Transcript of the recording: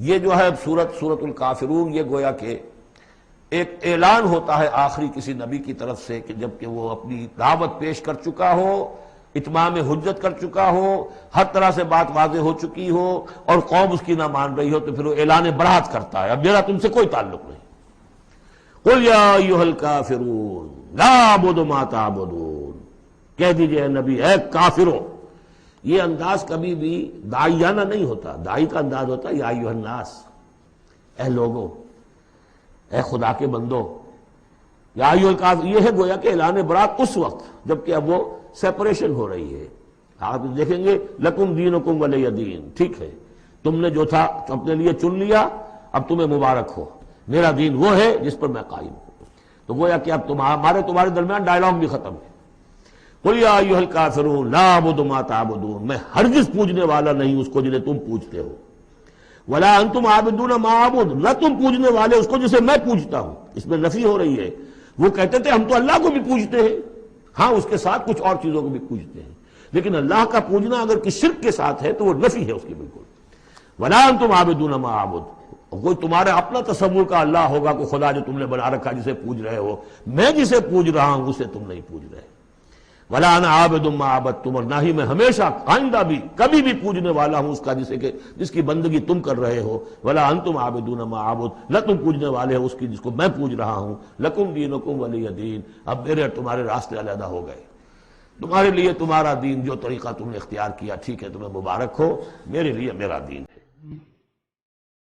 یہ جو ہے سورۃ الکافرون، یہ گویا کہ ایک اعلان ہوتا ہے آخری کسی نبی کی طرف سے کہ جب کہ وہ اپنی دعوت پیش کر چکا ہو، اتمام حجت کر چکا ہو، ہر طرح سے بات واضح ہو چکی ہو اور قوم اس کی نہ مان رہی ہو، تو پھر وہ اعلان برات کرتا ہے اب میرا تم سے کوئی تعلق نہیں۔ قل یا ایھا الکافرون لا اعبد ما تعبدون، کہہ دیجئے اے نبی اے کافروں۔ یہ انداز کبھی بھی داعیانہ نہیں ہوتا، داعی کا انداز ہوتا ہے یا ایھا الناس، اے لوگوں، اے خدا کے بندو۔ یا ایھا الکافرون یہ ہے گویا کہ اعلان برات اس وقت جب کہ اب وہ سیپریشن ہو رہی ہے۔ آپ دیکھیں گے لکم دینکم ولی دین، ٹھیک ہے تم نے جو تھا اپنے لیے چن لیا، اب تمہیں مبارک ہو، میرا دین وہ ہے جس پر میں قائم ہوں۔ تو گویا کہ اب تمہارے درمیان ڈائلاگ بھی ختم ہے۔ قل یا ایھا الکافرون لا اعبد ما تعبدون، میں ہرگز پوجنے والا نہیں اس کو جنہیں تم پوجتے ہو، ولا انتم عابدون ما اعبد، نہ تم پوجنے والے اس کو جسے میں پوجتا ہوں۔ اس میں نفی ہو رہی ہے۔ وہ کہتے تھے ہم تو اللہ کو بھی پوجتے ہیں، ہاں اس کے ساتھ کچھ اور چیزوں کو بھی پوجتے ہیں، لیکن اللہ کا پوجنا اگر کسی شرک کے ساتھ ہے تو وہ نفی ہے اس کی بالکل۔ ولا انتم عابدون ما اعبد، کوئی تمہارا اپنا تصور کا اللہ ہوگا، کوئی خدا جو تم نے بنا رکھا جسے پوج رہے ہو، میں جسے پوج رہا ہوں اسے تم نہیں پوج رہے۔ ولا انا عابد ما عبدتم، اور نہ ہی میں ہمیشہ آئندہ بھی کبھی بھی پوجنے والا ہوں اس کا جس کی بندگی تم کر رہے ہو۔ ولا انتم عابدون ما اعبد، نہ تم پوجنے والے ہو اس کی جس کو میں پوج رہا ہوں۔ لکم دینکم ولی دین، اب میرے اور تمہارے راستے علیحدہ ہو گئے، تمہارے لیے تمہارا دین جو طریقہ تم نے اختیار کیا ٹھیک ہے، تمہیں مبارک ہو، میرے لیے میرا دین ہے۔